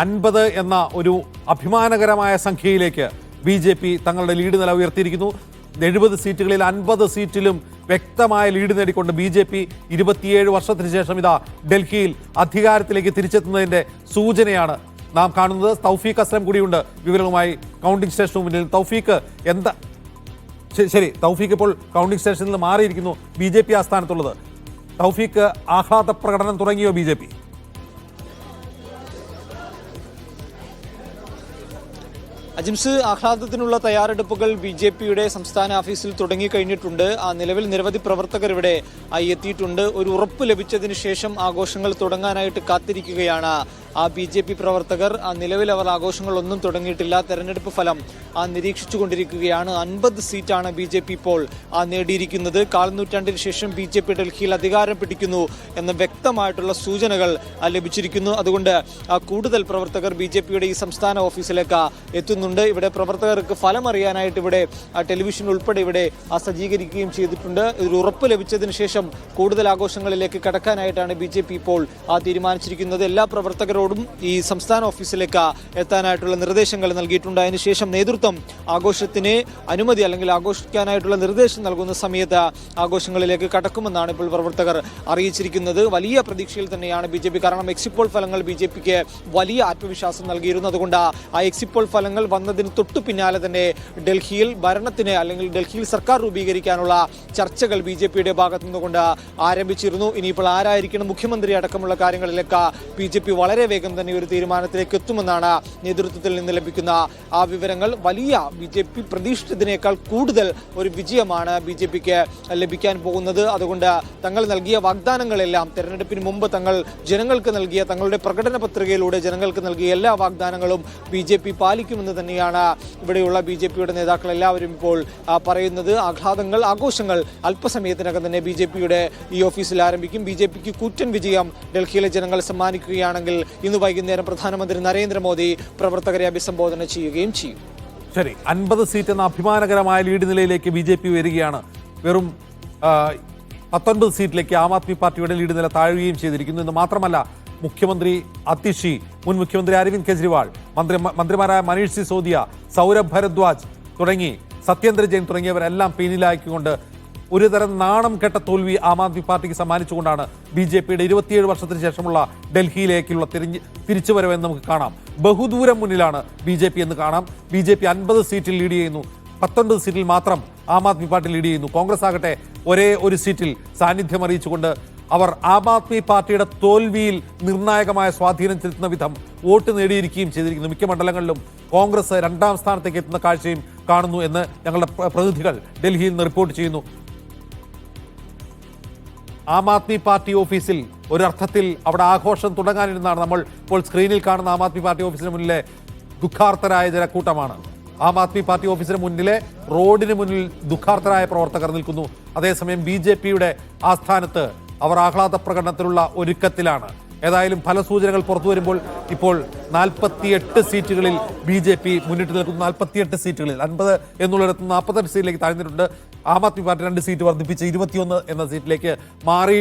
50 എന്ന ഒരു അഭിമാനകരമായ സംഖ്യയിലേക്ക് BJP തങ്ങളുടെ ലീഡ് നില ഉയർത്തിയിരിക്കുന്നു. 70 സീറ്റുകളിൽ 50 സീറ്റിലും വ്യക്തമായ ലീഡ് നേടിക്കൊണ്ട് BJP 27 വർഷത്തിന് ശേഷം ഇതാ ഡൽഹിയിൽ അധികാരത്തിലേക്ക് തിരിച്ചെത്തുന്നതിൻ്റെ സൂചനയാണ് നാം കാണുന്നത്. തൗഫീഖ് അസ്ലം കൂടിയുണ്ട് വിവരവുമായി കൗണ്ടിംഗ് സ്റ്റേഷന് മുന്നിൽ. തൗഫീഖ്, എന്താ ശരി, തൗഫീഖ് ഇപ്പോൾ കൗണ്ടിംഗ് സ്റ്റേഷനിൽ നിന്ന് മാറിയിരിക്കുന്നു, BJP ആസ്ഥാനത്തുള്ളത്. തൗഫീഖ്, ആഹ്ലാദ പ്രകടനം തുടങ്ങിയോ BJP? അജിംസ്, ആഹ്ലാദത്തിനുള്ള തയ്യാറെടുപ്പുകൾ BJPയുടെ സംസ്ഥാന ഓഫീസിൽ തുടങ്ങിക്കഴിഞ്ഞിട്ടുണ്ട്. നിലവിൽ നിരവധി പ്രവർത്തകർ ഇവിടെ എത്തിയിട്ടുണ്ട്. ഒരു ഉറപ്പ് ലഭിച്ചതിന് ശേഷം ആഘോഷങ്ങൾ തുടങ്ങാനായിട്ട് കാത്തിരിക്കുകയാണ് BJP പ്രവർത്തകർ. നിലവിൽ അവർ ആഘോഷങ്ങളൊന്നും തുടങ്ങിയിട്ടില്ല. തെരഞ്ഞെടുപ്പ് ഫലം നിരീക്ഷിച്ചു കൊണ്ടിരിക്കുകയാണ്. 50 സീറ്റാണ് BJP ഇപ്പോൾ നേടിയിരിക്കുന്നത്. കാൽനൂറ്റാണ്ടിന് ശേഷം BJP ഡൽഹിയിൽ അധികാരം പിടിക്കുന്നു എന്ന വ്യക്തമായിട്ടുള്ള സൂചനകൾ ലഭിച്ചിരിക്കുന്നു. അതുകൊണ്ട് കൂടുതൽ പ്രവർത്തകർ BJPയുടെ ഈ സംസ്ഥാന ഓഫീസിലേക്ക് എത്തുന്നുണ്ട്. ഇവിടെ പ്രവർത്തകർക്ക് ഫലം അറിയാനായിട്ട് ഇവിടെ ടെലിവിഷൻ ഉൾപ്പെടെ ഇവിടെ സജ്ജീകരിക്കുകയും ചെയ്തിട്ടുണ്ട്. ഒരു ഉറപ്പ് ലഭിച്ചതിന് ശേഷം കൂടുതൽ ആഘോഷങ്ങളിലേക്ക് കടക്കാനായിട്ടാണ് BJP ഇപ്പോൾ തീരുമാനിച്ചിരിക്കുന്നത്. എല്ലാ പ്രവർത്തകരോടും ഈ സംസ്ഥാന ഓഫീസിലേക്ക് എത്താനായിട്ടുള്ള നിർദ്ദേശങ്ങൾ നൽകിയിട്ടുണ്ട്. അതിനുശേഷം നേതൃത്വം ആഘോഷത്തിന് അനുമതി അല്ലെങ്കിൽ ആഘോഷിക്കാനായിട്ടുള്ള നിർദ്ദേശം നൽകുന്ന സമയത്ത് ആഘോഷങ്ങളിലേക്ക് കടക്കുമെന്നാണ് ഇപ്പോൾ പ്രവർത്തകർ അറിയിച്ചിരിക്കുന്നത്. വലിയ പ്രതീക്ഷയിൽ തന്നെയാണ് BJP. കാരണം എക്സിറ്റ് പോൾ ഫലങ്ങൾ BJPക്ക് വലിയ ആത്മവിശ്വാസം നൽകിയിരുന്നു. അതുകൊണ്ട് ആ എക്സിറ്റ് പോൾ ഫലങ്ങൾ വന്നതിന് തൊട്ടു പിന്നാലെ തന്നെ ഡൽഹിയിൽ ഭരണത്തിന് അല്ലെങ്കിൽ ഡൽഹിയിൽ സർക്കാർ രൂപീകരിക്കാനുള്ള ചർച്ചകൾ BJPയുടെ ഭാഗത്തു നിന്നുകൊണ്ട് ആരംഭിച്ചിരുന്നു. ഇനിയിപ്പോൾ ആരായിരിക്കണം മുഖ്യമന്ത്രി അടക്കമുള്ള കാര്യങ്ങളിലേക്ക് BJP വളരെ വേഗം തന്നെ ഒരു തീരുമാനത്തിലേക്ക് എത്തുമെന്നാണ് നേതൃത്വത്തിൽ നിന്ന് ലഭിക്കുന്ന വിവരങ്ങൾ. വലിയ BJP പ്രതീക്ഷിച്ചതിനേക്കാൾ കൂടുതൽ ഒരു വിജയമാണ് BJPക്ക് ലഭിക്കാൻ പോകുന്നത്. അതുകൊണ്ട് തങ്ങൾ നൽകിയ വാഗ്ദാനങ്ങളെല്ലാം തെരഞ്ഞെടുപ്പിന് മുമ്പ് തങ്ങൾ ജനങ്ങൾക്ക് നൽകിയ തങ്ങളുടെ പ്രകടന പത്രികയിലൂടെ ജനങ്ങൾക്ക് നൽകിയ എല്ലാ വാഗ്ദാനങ്ങളും BJP പാലിക്കുമെന്ന് തന്നെയാണ് ഇവിടെയുള്ള BJPയുടെ നേതാക്കൾ എല്ലാവരും ഇപ്പോൾ പറയുന്നത്. ആഘോഷങ്ങൾ അല്പസമയത്തിനകം തന്നെ BJPയുടെ ഈ ഓഫീസിൽ ആരംഭിക്കും. BJPക്ക് കൂറ്റൻ വിജയം ഡൽഹിയിലെ ജനങ്ങൾ സമ്മാനിക്കുകയാണെങ്കിൽ ഇന്ന് വൈകുന്നേരം പ്രധാനമന്ത്രി നരേന്ദ്രമോദി പ്രവർത്തകരെ അഭിസംബോധന ചെയ്യുകയും ചെയ്യും. ശരി, 50 സീറ്റ് എന്ന അഭിമാനകരമായ ലീഡ് നിലയിലേക്ക് BJP വരികയാണ്. വെറും 19 സീറ്റിലേക്ക് ആം ആദ്മി പാർട്ടിയുടെ ലീഡ് നില താഴുകയും ചെയ്തിരിക്കുന്നു. എന്ന് മാത്രമല്ല, മുഖ്യമന്ത്രി അതിഷി, മുൻ മുഖ്യമന്ത്രി അരവിന്ദ് കെജ്രിവാൾ, മന്ത്രിമാരായ മനീഷ് സിസോദിയ, സൗരഭ് ഭരദ്വാജ് തുടങ്ങി സത്യേന്ദ്ര ജെയിൻ തുടങ്ങിയവരെല്ലാം പിന്നിലാക്കിക്കൊണ്ട് ഒരുതരം നാണം കെട്ട തോൽവി ആം ആദ്മി പാർട്ടിക്ക് സമ്മാനിച്ചുകൊണ്ടാണ് BJPയുടെ 27 വർഷത്തിന് ശേഷമുള്ള ഡൽഹിയിലേക്കുള്ള തിരിച്ചുവരവെന്ന് നമുക്ക് കാണാം. ബഹുദൂരം മുന്നിലാണ് BJP എന്ന് കാണാം. BJP 50 സീറ്റിൽ ലീഡ് ചെയ്യുന്നു. 19 സീറ്റിൽ മാത്രം ആം ആദ്മി പാർട്ടി ലീഡ് ചെയ്യുന്നു. കോൺഗ്രസ് ആകട്ടെ ഒരേ ഒരു സീറ്റിൽ സാന്നിധ്യം അറിയിച്ചുകൊണ്ട് അവർ ആം ആദ്മി പാർട്ടിയുടെ തോൽവിയിൽ നിർണായകമായ സ്വാധീനം ചെലുത്തുന്ന വിധം വോട്ട് നേടിയിരിക്കുകയും ചെയ്തിരിക്കുന്നു. മിക്ക മണ്ഡലങ്ങളിലും കോൺഗ്രസ് 2ാം സ്ഥാനത്തേക്ക് എത്തുന്ന കാഴ്ചയും കാണുന്നു എന്ന് ഞങ്ങളുടെ പ്രതിനിധികൾ ഡൽഹിയിൽ നിന്ന് റിപ്പോർട്ട് ചെയ്യുന്നു. ആം ആദ്മി പാർട്ടി ഓഫീസിൽ ഒരർത്ഥത്തിൽ അവിടെ ആഘോഷം തുടങ്ങാനിരുന്നാണ്. നമ്മൾ ഇപ്പോൾ സ്ക്രീനിൽ കാണുന്ന ആം ആദ്മി പാർട്ടി ഓഫീസിന് മുന്നിലെ ദുഃഖാർത്തരായ ജനക്കൂട്ടമാണ്. ആം ആദ്മി പാർട്ടി ഓഫീസിന് മുന്നിലെ റോഡിന് മുന്നിൽ ദുഃഖാർത്തരായ പ്രവർത്തകർ നിൽക്കുന്നു. അതേസമയം BJPയുടെ ആസ്ഥാനത്ത് അവർ ആഹ്ലാദ പ്രകടനത്തിലുള്ള ഒരുക്കത്തിലാണ്. ഏതായാലും ഫലസൂചനകൾ പുറത്തു വരുമ്പോൾ ഇപ്പോൾ 48 സീറ്റുകളിൽ BJP മുന്നിട്ട് നിൽക്കുന്നു. 48 സീറ്റുകളിൽ 50 എന്നുള്ളിടത്ത് 48 സീറ്റിലേക്ക് താഴ്ന്നിട്ടുണ്ട്. ആം ആദ്മി പാർട്ടി 2 സീറ്റ് വർദ്ധിപ്പിച്ച് 21 എന്ന സീറ്റിലേക്ക് മാറി